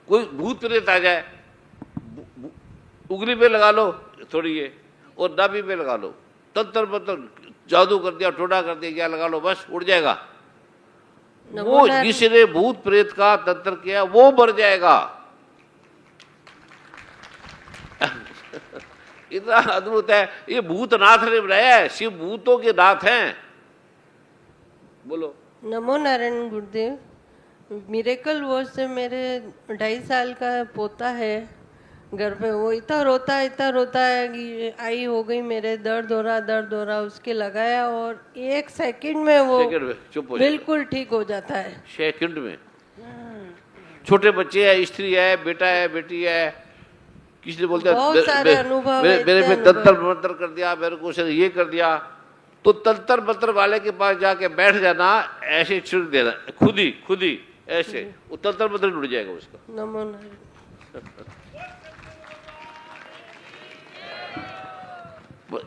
कोई भूत प्रेत आ जाए, उंगली पे लगा लो थोड़ी ये, और नाभि पे लगा लो, तंत्र मंत्र जादू कर दिया, टोडा कर दिया, क्या लगा लो, बस उड़ जाएगा। वो जिसने भूत प्रेत का तंत्र किया वो मर जाएगा। इतना अद्भुत है। ये भूतनाथ ने बनाया है, शिव भूतों के नाथ हैं। बोलो। नमो नारायण गुरुदेव। मिरेकल वॉच से मेरे 2.5 साल का पोता है घर पे, वो इतना रोता है कि आई हो गई मेरे, दर्द हो रहा, उसके लगाया और 1 सेकंड में वो चुप हो बिल्कुल ठीक हो जाता है। सेकंड में। छोटे बच्चे है, स्त्री है, बेटा है, बेटी है, किसी ने बोलते बहुत सारे अनुभव मेरे पे तंत्र मंत्र कर दिया, मेरे को उसने ये कर दिया, तो तंत्र मंत्र वाले के पास जाके बैठ जाना, ऐसे छिड़क देना खुद ही ऐसे, वो तंत्र मंत्र उड़ जाएगा उसका। नमो नारायण।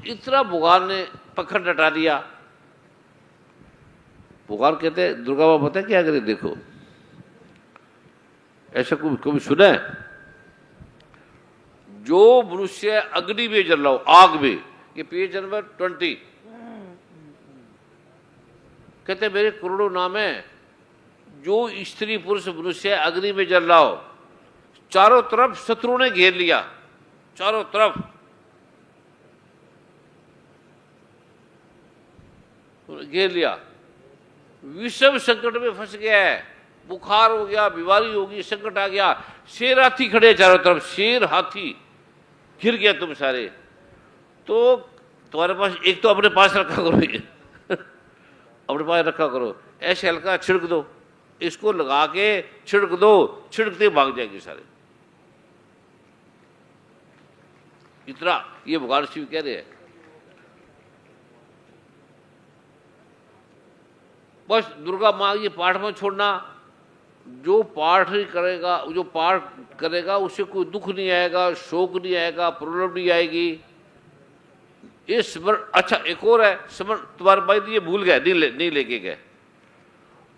इतना भगवान ने पखंड हटा दिया। भगवान कहते हैं, दुर्गा माँ पता है क्या करे, देखो ऐसा कभी सुना है? जो मनुष्य अग्नि में जल रहा हो, आग में, ये पेज नंबर 20, कहते मेरे करोड़ों नाम है। जो स्त्री पुरुष मनुष्य अग्नि में जल रहा हो, चारों तरफ शत्रु ने घेर लिया, चारों तरफ घेर लिया, विषम संकट में फंस गया है, बुखार हो गया, बीमारी होगी, संकट आ गया, शेर हाथी खड़े चारों तरफ, शेर हाथी घिर गया तुम सारे, तो तुम्हारे पास एक तो अपने पास रखा करो ये अपने पास रखा करो, ऐसे हल्का छिड़क दो, इसको लगा के छिड़क दो, छिड़कते भाग जाएंगे सारे। इतना ये भगवान शिव कह रहे हैं। बस दुर्गा माँ ये पाठ में छोड़ना, जो पाठ करेगा, जो पाठ करेगा उससे कोई दुख नहीं आएगा, शोक नहीं आएगा, प्रॉब्लम नहीं आएगी। ये स्मरण, अच्छा एक और है स्मरण, तुम्हारे भाई ये भूल गए, नहीं लेके गए,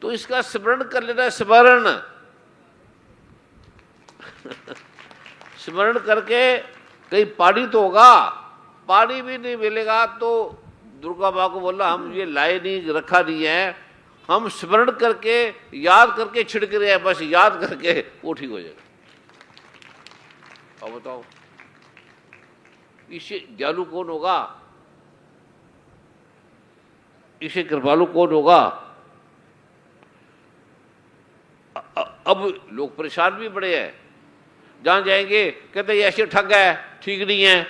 तो इसका स्मरण कर लेना, स्मरण स्मरण करके कहीं पानी तो होगा, पानी भी नहीं मिलेगा तो दुर्गा माँ को बोला हम ये लाए नहीं, रखा नहीं है, हम स्मरण करके याद करके छिड़क रहे हैं, बस याद करके वो ठीक हो जाएगा। अब बताओ इसे दयालु कौन होगा, इसे कृपालु कौन होगा? अब लोग परेशान भी बड़े हैं, जहां जाएंगे कहते हैं ऐसे ठग है, ठीक नहीं है।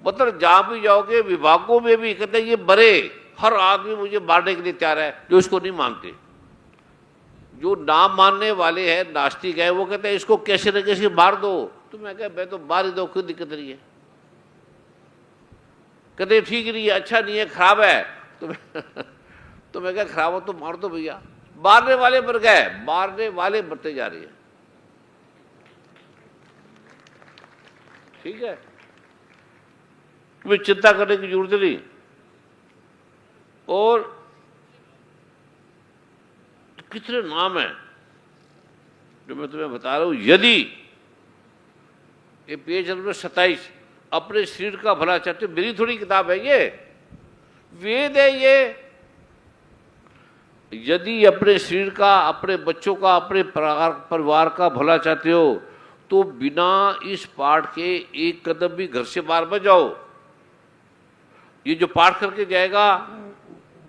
मतलब जहां भी जाओगे विभागों में भी कहते हैं ये बड़े, हर आदमी मुझे मारने के लिए तैयार है, जो इसको नहीं मानते। जो ना मानने वाले हैं, नास्तिक है, वो कहते हैं इसको कैसे न कैसे मार दो। तो मैं कह मैं तो मार ही दो, कोई दिक्कत नहीं है। कहते ठीक नहीं है, अच्छा नहीं है, खराब है, तो मैं कह खराब हो तो मार दो भैया। मारने वाले मर गए, मारने वाले मरते जा रहे हैं। ठीक है, तुम्हें चिंता करने की जरूरत नहीं। और कितने नाम हैं जो मैं तुम्हें बता रहा हूं। यदि ये पेज नंबर 27, अपने शरीर का भला चाहते हो, मेरी थोड़ी किताब है ये, वेद है ये। यदि अपने शरीर का, अपने बच्चों का, अपने परिवार का भला चाहते हो तो बिना इस पाठ के एक कदम भी घर से बाहर मत जाओ। ये जो पाठ करके जाएगा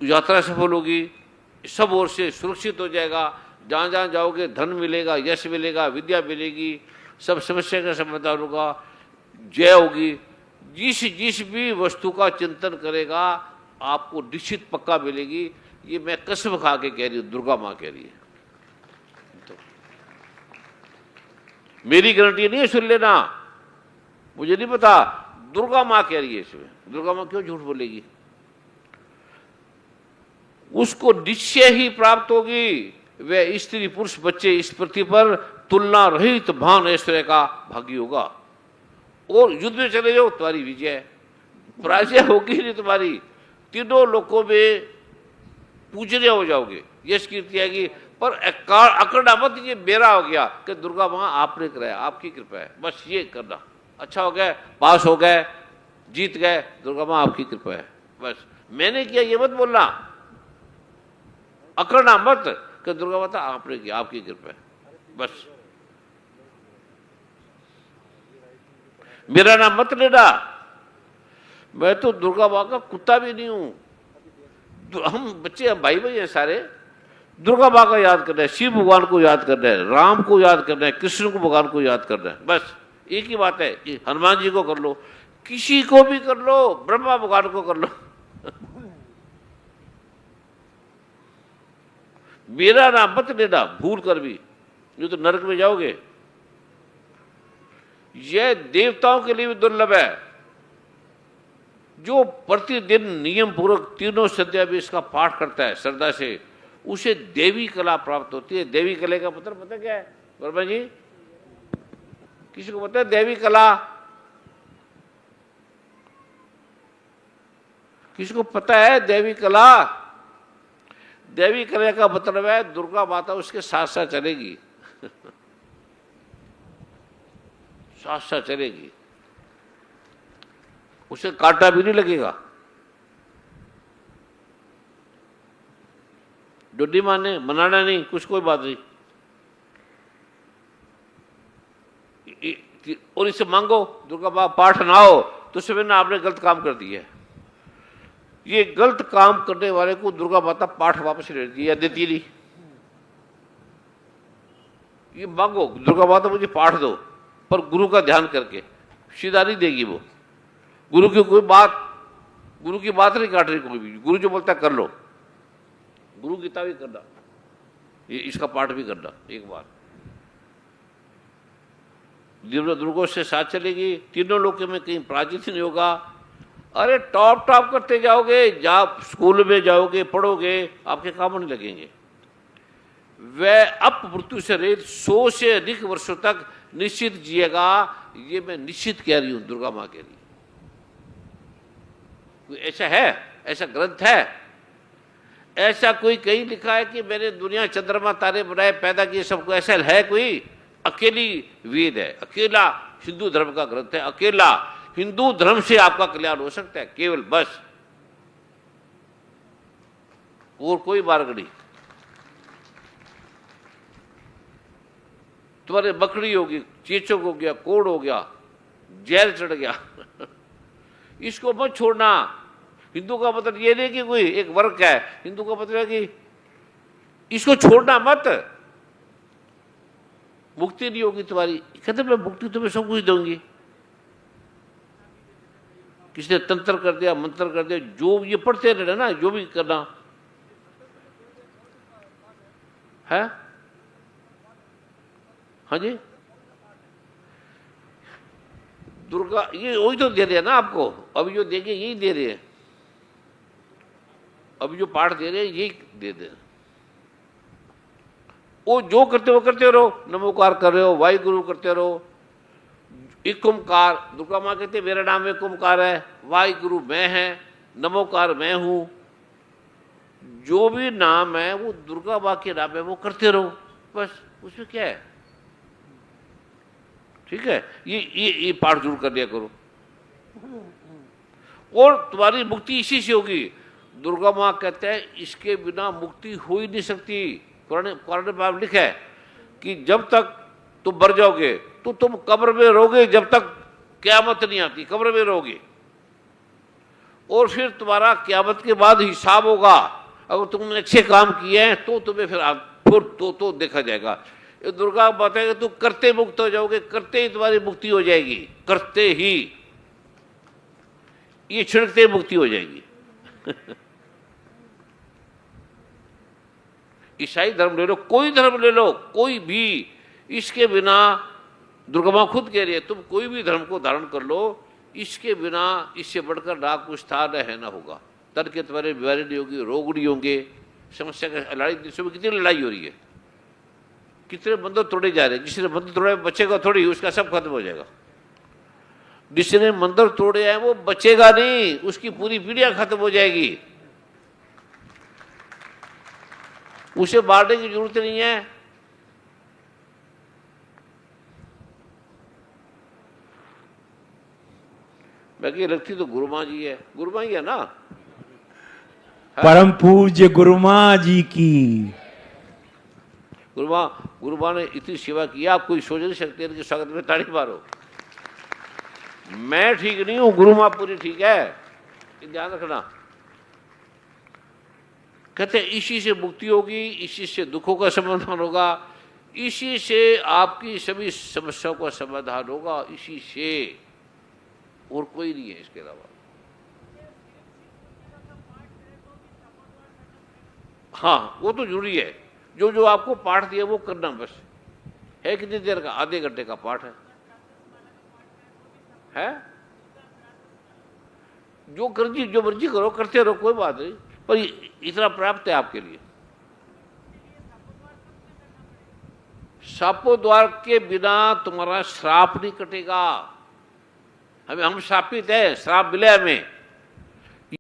यात्रा सफल होगी, सब ओर से सुरक्षित हो जाएगा। जहाँ जहाँ जाओगे धन मिलेगा, यश मिलेगा, विद्या मिलेगी, सब समस्या का समाधान होगा, जय होगी। जिस भी वस्तु का चिंतन करेगा आपको निश्चित पक्का मिलेगी। ये मैं कसम खा के कह रही हूँ, दुर्गा माँ कह रही है। तो मेरी गारंटी नहीं है, सुन लेना, मुझे नहीं पता, दुर्गा माँ कह रही है इसमें। दुर्गा माँ क्यों झूठ बोलेगी? उसको निश्चय ही प्राप्त होगी। वह स्त्री पुरुष बच्चे इस पृथ्वी पर तुलना रहित भान ऐश्वर्य का भागी होगा। और युद्ध में चले जाओ, तुम्हारी विजय, पराजय होगी नहीं तुम्हारी। तीनों लोकों में पूजनीय हो जाओगे, यश कीर्ति आएगी, पर अकड़ना मत, ये मेरा हो गया कि दुर्गा माँ आपने कराया, आपकी कृपा है, बस ये करना। अच्छा हो गया, पास हो गए, जीत गए, दुर्गा माँ आपकी कृपा है, बस मैंने किया ये मत बोलना। अकड़ना मत कि दुर्गा माता आपने किया, आपकी कृपा है, बस मेरा नाम मत लेना। मैं तो दुर्गा माँ का कुत्ता भी नहीं हूं। हम बच्चे, हम भाई भाई हैं सारे, दुर्गा माँ का याद करना है, शिव भगवान को याद करना है, राम को याद करना है, कृष्ण को भगवान को याद करना है, बस एक ही बात है कि हनुमान जी को कर लो, किसी को भी कर लो, ब्रह्मा भगवान को कर लो। मेरा नाम मत लेना भूल कर भी, नहीं तो नरक में जाओगे। यह देवताओं के लिए भी दुर्लभ है, जो प्रतिदिन नियम पूर्वक तीनों संध्या भी इसका पाठ करता है श्रद्धा से, उसे देवी कला प्राप्त होती है। देवी कला का मतलब पता क्या है वर्मा जी? किसी को पता है देवी कला? किसी को पता है देवी कला? देवी कला का मतलब है दुर्गा माता उसके साथ साथ चलेगी। साथ साथ चलेगी, उसे कांटा भी नहीं लगेगा। जो नहीं माने, मनाना नहीं, कुछ कोई बात नहीं। और इससे मांगो दुर्गा माँ पाठ ना हो तो समझ ना आपने गलत काम कर दिया है। ये गलत काम करने वाले को दुर्गा माता पाठ वापस ले लेती है, देती नहीं। ये मांगो दुर्गा माता मुझे पाठ दो, पर गुरु का ध्यान करके, सीधा नहीं देगी वो। गुरु की कोई बात, गुरु की बात नहीं काट रही कोई भी। गुरु जो बोलता है कर लो, गुरु गीता भी करना, ये इसका पाठ भी करना एक बार। दुर्गों से साथ चलेगी, तीनों लोगों में कहीं पराजित नहीं होगा। अरे टॉप टॉप करते जाओगे, जब स्कूल में जाओगे पढ़ोगे, आपके काम नहीं लगेंगे। वह अप मृत्यु से रहित 100 से अधिक वर्षों तक निश्चित जिएगा। ये मैं निश्चित कह रही हूं, दुर्गा मां कह रही। कोई ऐसा है, ऐसा ग्रंथ है, ऐसा कोई कहीं लिखा है कि मैंने दुनिया चंद्रमा तारे बनाए पैदा किए सबको? ऐसा है कोई? अकेली वेद है, अकेला हिंदू धर्म का ग्रंथ है, अकेला हिंदू धर्म से आपका कल्याण हो सकता है, केवल बस, और कोई मार्ग नहीं। तुम्हारे बकरी होगी, चेचक हो गया, कोड़ हो गया, जहर चढ़ गया, इसको मत छोड़ना। हिंदू का मतलब ये नहीं कि कोई एक वर्ग है, हिंदू का मतलब है कि इसको छोड़ना मत। मुक्ति नहीं होगी तुम्हारी। कहते मैं मुक्ति तुम्हें सब कुछ दूंगी। किसी ने तंत्र कर दिया, मंत्र कर दिया, जो ये पढ़ते रहना ना, जो भी करना है। हाँ जी, दुर्गा ये वही तो दे रहे हैं ना आपको। अभी जो देंगे यही दे रहे हैं, अभी जो पाठ दे रहे हैं यही दे दे। वो जो करते हो करते रहो, नमोकार कर रहे हो, वाहिगुरु करते रहो, एक ओंकार। दुर्गा माँ कहते मेरा नाम एक ओंकार है, वाहिगुरु मैं है, नमोकार मैं हूं। जो भी नाम है वो दुर्गा माँ के नाम है, वो करते रहो बस, उसमें क्या है? ठीक है, ये पाठ जरूर कर लिया करो, और तुम्हारी मुक्ति इसी से होगी। दुर्गा माँ कहते हैं इसके बिना मुक्ति हो ही नहीं सकती। कुरान में लिखा है कि जब तक तुम मर जाओगे तो तुम कब्र में रहोगे, जब तक क्यामत नहीं आती कब्र में रहोगे, और फिर तुम्हारा क्यामत के बाद हिसाब होगा। अगर तुमने अच्छे काम किए हैं तो तुम्हें फिर तो देखा जाएगा। ये दुर्गा बताएगा तुम करते मुक्त हो जाओगे, करते ही तुम्हारी मुक्ति हो जाएगी, करते ही, ये छिड़कते मुक्ति हो जाएगी। ईसाई धर्म ले लो, कोई धर्म ले लो, कोई भी, इसके बिना दुर्गा मां खुद कह रही है तुम कोई भी धर्म को धारण कर लो, इसके बिना इससे बढ़कर ना कुछ था न है ना होगा। तन के तुम्हारे बीमारी नहीं होगी, रोग नहीं होंगे, समस्या का लड़ाई। देशों में कितनी लड़ाई हो रही है, कितने मंदिर तोड़े जा रहे हैं। जिसने मंदिर तोड़े बचेगा थोड़ी, उसका सब खत्म हो जाएगा। जिसने मंदिर तोड़े हैं वो बचेगा नहीं, उसकी पूरी पीढ़ियां खत्म हो जाएगी। उसे बांटने की जरूरत नहीं है। बाकी लगती तो गुरु माँ जी है, गुरु माँ ही है ना। परम पूज्य गुरु माँ जी की। गुरु माँ ने इतनी सेवा की, आप कोई सोच नहीं सकते इनके स्वागत में ताड़ी मारो। मैं ठीक नहीं हूं, गुरु माँ पूरी ठीक है, ये ध्यान रखना। कहते हैं इसी से मुक्ति होगी, इसी से दुखों का समाधान होगा, इसी से आपकी सभी समस्याओं का समाधान होगा, इसी से, और कोई नहीं है इसके अलावा। हाँ वो तो जरूरी है, जो जो आपको पाठ दिया वो करना बस है। कितनी देर का? आधे घंटे का पाठ है? जो मर्जी करो, करते रहो, कोई बात नहीं, पर इतना पर्याप्त है आपके लिए। शापो द्वार के बिना तुम्हारा श्राप नहीं कटेगा। हम श्रापित है, श्राप मिले हमें।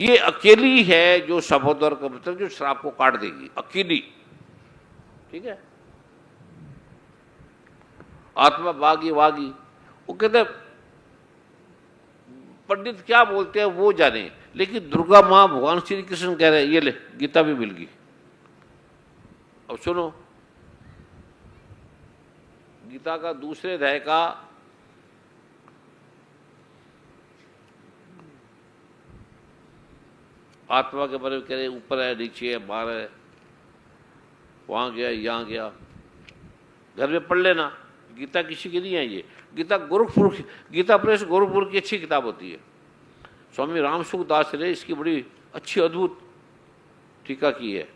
ये अकेली है जो शापोद्वार का मतलब जो श्राप को काट देगी, अकेली। ठीक है। आत्मा वागी वागी, वो कहते पंडित क्या बोलते हैं वो जाने, लेकिन दुर्गा मां भगवान श्री कृष्ण कह रहे हैं, ये ले गीता भी मिल गई। अब सुनो, गीता का दूसरे अध्याय का आत्मा के बारे में कह रहे, ऊपर है, नीचे है, बाहर है, वहां गया, यहां गया। घर में पढ़ लेना, गीता किसी की नहीं है ये। गीता गोरखपुर, गीता प्रेस गोरखपुर की अच्छी किताब होती है। स्वामी राम सुखदास ने इसकी बड़ी अच्छी अद्भुत टीका की है।